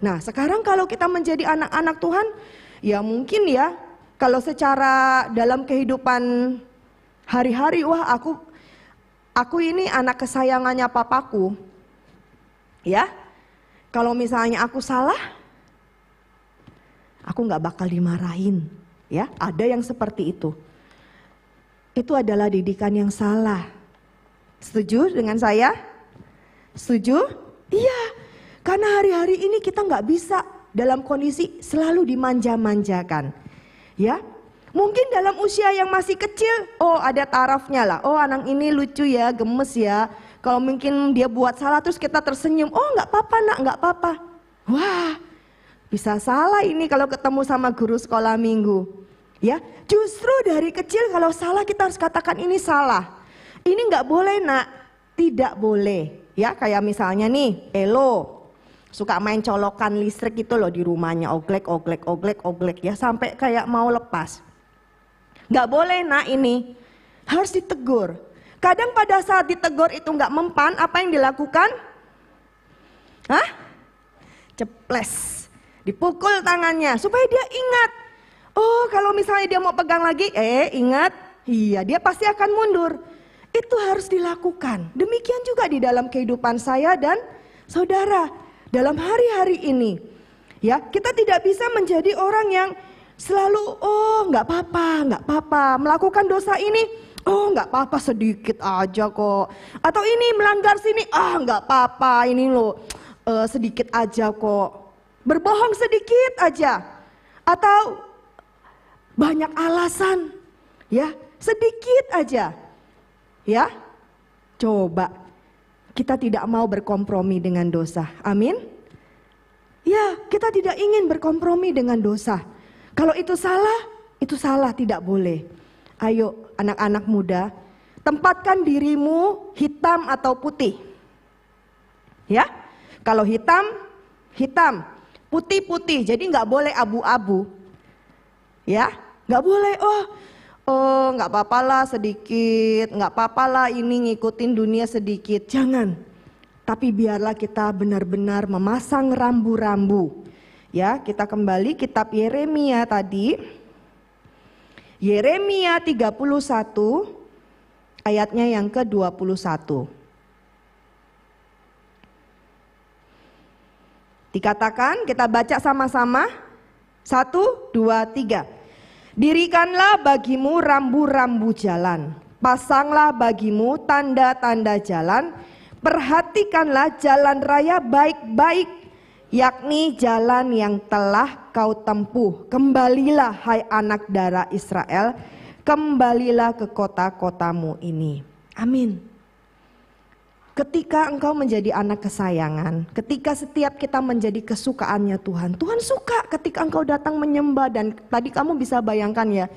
E: Nah, sekarang kalau kita menjadi anak-anak Tuhan, ya mungkin ya, kalau secara dalam kehidupan hari-hari, wah aku ini anak kesayangannya papaku. Ya, kalau misalnya aku salah, aku gak bakal dimarahin. Ya, ada yang seperti itu. Itu adalah didikan yang salah. Setuju dengan saya? Setuju? Iya, karena hari-hari ini kita gak bisa dalam kondisi selalu dimanja-manjakan. Ya, mungkin dalam usia yang masih kecil, oh ada tarafnya lah. Oh anak ini lucu ya, gemes ya. Kalau mungkin dia buat salah terus kita tersenyum. Oh gak apa-apa nak, gak apa-apa. Wah, bisa salah ini kalau ketemu sama guru sekolah minggu. Ya, justru dari kecil kalau salah kita harus katakan ini salah. Ini gak boleh nak, tidak boleh. Ya, kayak misalnya nih, Elo suka main colokan listrik itu loh di rumahnya, oglek ya, sampai kayak mau lepas. Gak boleh nak ini, harus ditegur. Kadang pada saat ditegur itu gak mempan, apa yang dilakukan? Hah? Ceples, dipukul tangannya supaya dia ingat. Oh kalau misalnya dia mau pegang lagi, ingat, iya dia pasti akan mundur. Itu harus dilakukan. Demikian juga di dalam kehidupan saya dan saudara. Dalam hari-hari ini. Ya, kita tidak bisa menjadi orang yang selalu, oh nggak apa-apa. Melakukan dosa ini, oh nggak apa-apa sedikit aja kok. Atau ini melanggar sini, nggak apa-apa ini loh sedikit aja kok. Berbohong sedikit aja. Atau banyak alasan, ya sedikit aja. Ya, coba kita tidak mau berkompromi dengan dosa. Amin. Ya, kita tidak ingin berkompromi dengan dosa. Kalau itu salah, tidak boleh. Ayo anak-anak muda, tempatkan dirimu hitam atau putih. Ya, kalau hitam, putih, jadi nggak boleh abu-abu. Ya, nggak boleh, oh nggak apa-apa lah sedikit, nggak apa-apa lah ini ngikutin dunia sedikit, jangan. Tapi biarlah kita benar-benar memasang rambu-rambu. Ya, kita kembali kitab Yeremia tadi. Yeremia 31 ayatnya yang ke-21. Dikatakan, kita baca sama-sama. 1, 2, 3. Dirikanlah bagimu rambu-rambu jalan, pasanglah bagimu tanda-tanda jalan, perhatikanlah jalan raya baik-baik, yakni jalan yang telah kau tempuh. Kembalilah hai anak darah Israel, kembalilah ke kota-kotamu ini. Amin. Ketika engkau menjadi anak kesayangan, ketika setiap kita menjadi kesukaannya Tuhan, Tuhan suka ketika engkau datang menyembah. Dan tadi kamu bisa bayangkan ya,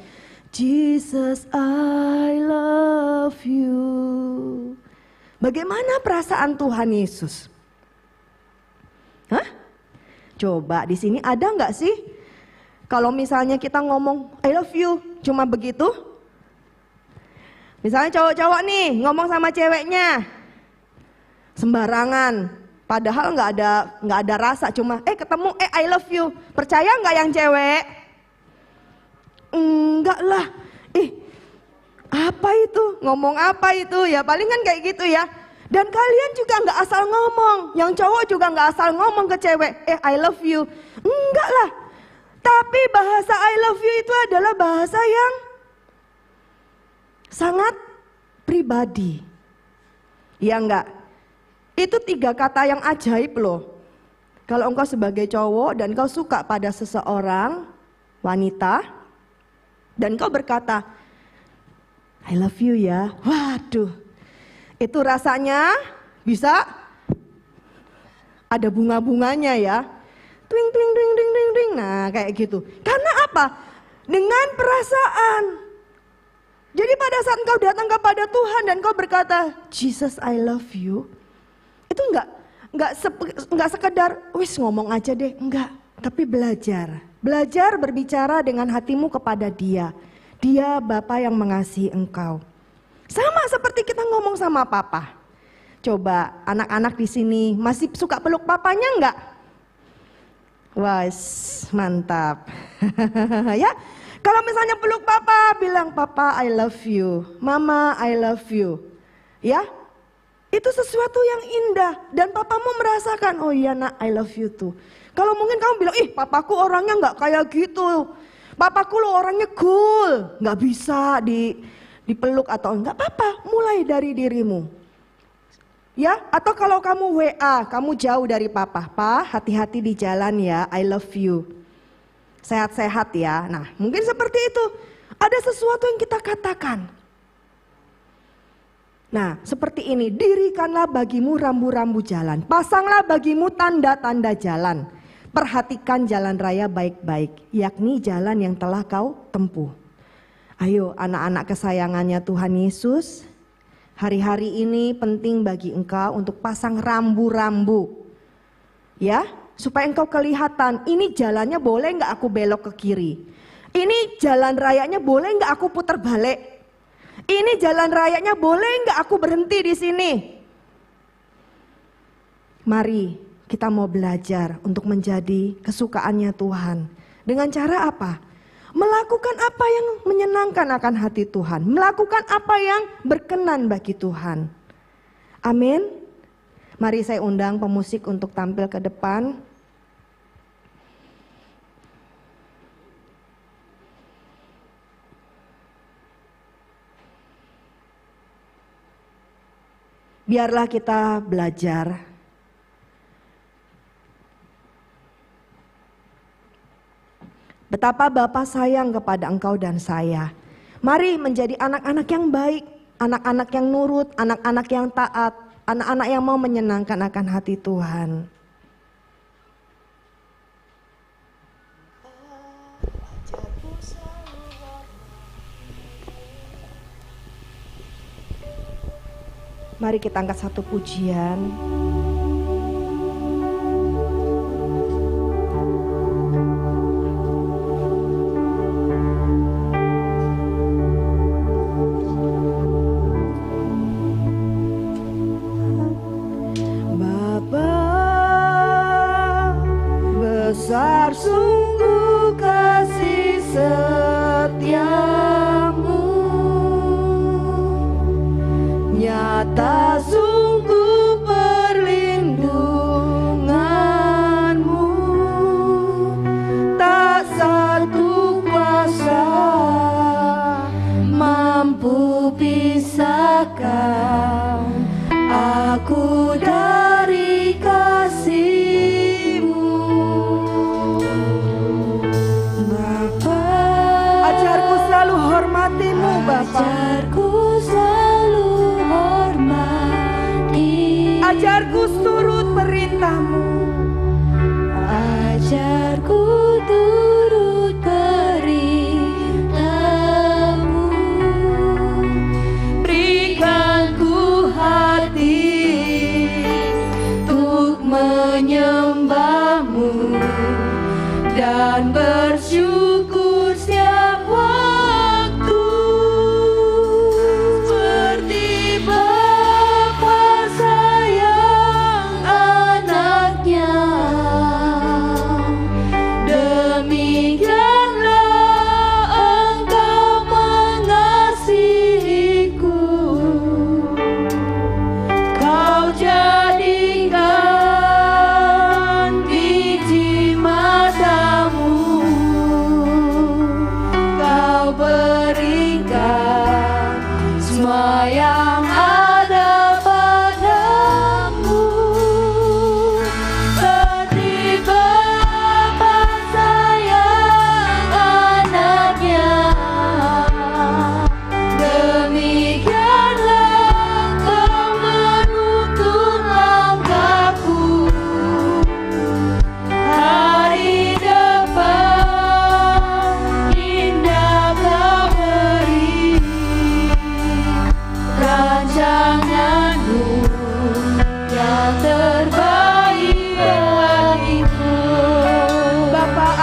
E: Jesus I love you. Bagaimana perasaan Tuhan Yesus? Hah? Coba di sini ada nggak sih? Kalau misalnya kita ngomong I love you, cuma begitu? Misalnya cowok-cowok nih ngomong sama ceweknya sembarangan, padahal nggak ada rasa, cuma ketemu I love you. Percaya nggak yang cewek? Enggak lah, Apa itu? Ngomong apa itu? Ya palingan kayak gitu ya. Dan kalian juga nggak asal ngomong. Yang cowok juga nggak asal ngomong ke cewek, I love you. Enggak lah. Tapi bahasa I love you itu adalah bahasa yang sangat pribadi. Ya enggak? Itu 3 kata yang ajaib loh. Kalau engkau sebagai cowok dan kau suka pada seseorang, wanita, dan kau berkata, I love you ya. Waduh, itu rasanya bisa ada bunga-bunganya ya. Twing, twing, twing, twing, twing, twing. Nah kayak gitu. Karena apa? Dengan perasaan. Jadi pada saat engkau datang kepada Tuhan dan kau berkata, Jesus I love you. Itu enggak sekedar wis ngomong aja deh, enggak. Tapi belajar. Belajar berbicara dengan hatimu kepada Dia. Dia Bapa yang mengasihi engkau. Sama seperti kita ngomong sama papa. Coba anak-anak di sini masih suka peluk papanya enggak? Wah, mantap. Ya, kalau misalnya peluk papa, bilang papa I love you, mama I love you. Ya, itu sesuatu yang indah dan papamu merasakan, oh iya nak I love you too. Kalau mungkin kamu bilang, ih papaku orangnya nggak kayak gitu, papaku lo orangnya cool, nggak bisa dipeluk atau enggak apa-apa, mulai dari dirimu. Ya, atau kalau kamu WA, kamu jauh dari papa, Pak, hati-hati di jalan ya, I love you. Sehat-sehat ya. Nah, mungkin seperti itu. Ada sesuatu yang kita katakan. Nah, seperti ini, dirikanlah bagimu rambu-rambu jalan. Pasanglah bagimu tanda-tanda jalan. Perhatikan jalan raya baik-baik, yakni jalan yang telah kau tempuh. Ayo anak-anak kesayangannya Tuhan Yesus, hari-hari ini penting bagi engkau untuk pasang rambu-rambu. Ya, supaya engkau kelihatan, ini jalannya boleh nggak aku belok ke kiri? Ini jalan rayanya boleh nggak aku putar balik? Ini jalan rayanya boleh nggak aku berhenti di sini? Mari kita mau belajar untuk menjadi kesukaannya Tuhan. Dengan cara apa? Melakukan apa yang menyenangkan akan hati Tuhan. Melakukan apa yang berkenan bagi Tuhan. Amin. Mari saya undang pemusik untuk tampil ke depan. Biarlah kita belajar. Betapa Bapa sayang kepada engkau dan saya. Mari menjadi anak-anak yang baik, anak-anak yang nurut, anak-anak yang taat, anak-anak yang mau menyenangkan akan hati Tuhan. Mari kita angkat satu pujian. Besar sungguh kasih setiamu, nyata sungguh perlindunganmu, tak satu kuasa mampu pisahkan aku dari kasih. Hormatimu Bapa. Ajarku selalu hormati. Ajarku turut perintahmu. Ajarku turut perintahmu. Berikan ku hati untuk menyembahmu dan bersyukur setiap waktu. Seperti Bapa sayang anaknya, demikianlah engkau mengasihi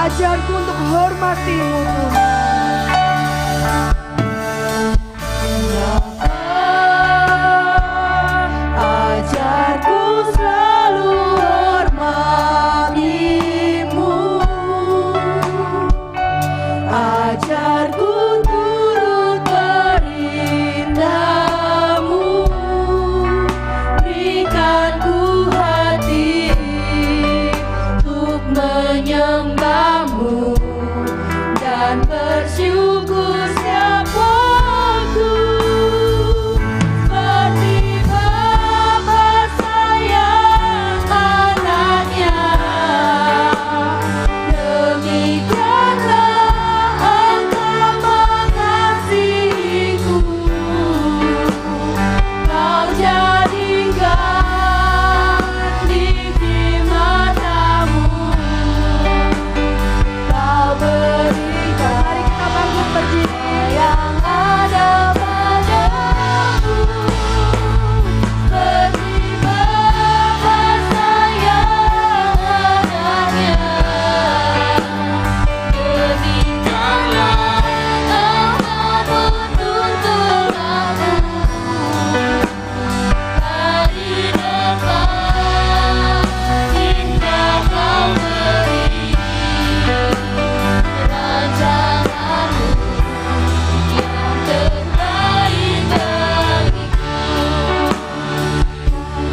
E: Ajarku untuk hormati-Mu Tuhan. Ajarku selalu hormati-Mu. Ajarku turut perintah-Mu. Berikan ku hati untuk menyembah-Mu dan bersyukur setiap waktu. Seperti Bapa sayang anaknya, demikianlah Engkau mengasihiku. Kau jadikan di matamu, Kau berikan. Mari kita bangun berdiri. Yang ada padamu, seperti Bapa sayang anaknya, demikianlah Engkau menuntun aku dari depan hingga Kau beri rancangan-Mu yang terbaik bagiku.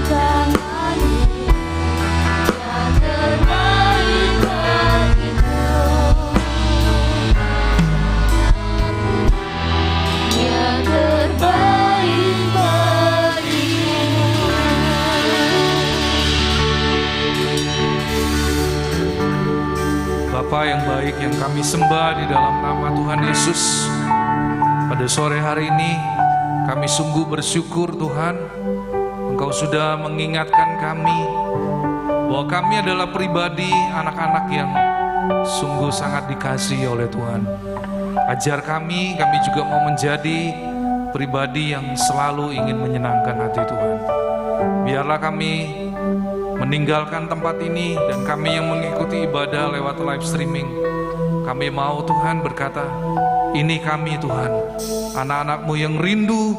E: Rancangan-Mu yang terbaik bagiku. Yang terbaik bagiku.
F: Bapa yang baik yang kami sembah di dalam nama Tuhan Yesus, pada sore hari ini kami sungguh bersyukur Tuhan, Engkau sudah mengingatkan kami bahwa kami adalah pribadi anak-anak yang sungguh sangat dikasihi oleh Tuhan. Ajar kami juga mau menjadi pribadi yang selalu ingin menyenangkan hati Tuhan. Biarlah kami meninggalkan tempat ini dan kami yang mengikuti ibadah lewat live streaming, kami mau Tuhan berkata, ini kami Tuhan, anak-anak-Mu yang rindu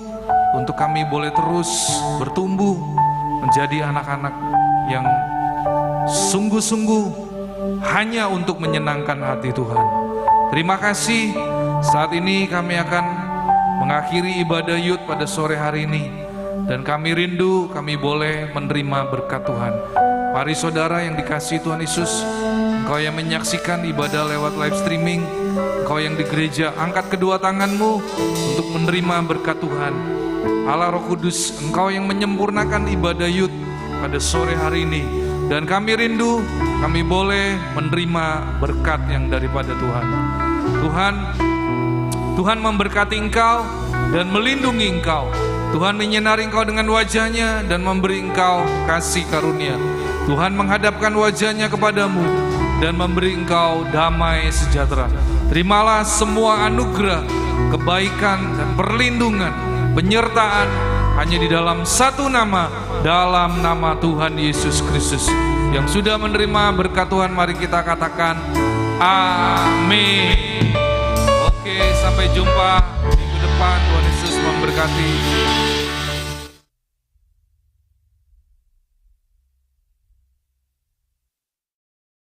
F: untuk kami boleh terus bertumbuh menjadi anak-anak yang sungguh-sungguh hanya untuk menyenangkan hati Tuhan. Terima kasih. Saat ini kami akan mengakhiri ibadah Yud pada sore hari ini, dan kami rindu kami boleh menerima berkat Tuhan. Mari saudara yang dikasihi Tuhan Yesus, engkau yang menyaksikan ibadah lewat live streaming, engkau yang di gereja, angkat kedua tanganmu untuk menerima berkat Tuhan. Allah Roh Kudus, engkau yang menyempurnakan ibadah Yud pada sore hari ini, dan kami rindu kami boleh menerima berkat yang daripada Tuhan. Tuhan memberkati engkau dan melindungi engkau. Tuhan menyinari engkau dengan wajahnya dan memberi engkau kasih karunia. Tuhan menghadapkan wajahnya kepadamu dan memberi engkau damai sejahtera. Terimalah semua anugerah, kebaikan dan perlindungan, penyertaan hanya di dalam satu nama, dalam nama Tuhan Yesus Kristus. Yang sudah menerima berkat Tuhan, mari kita katakan amin. Oke, sampai jumpa minggu depan. Tuhan Yesus memberkati.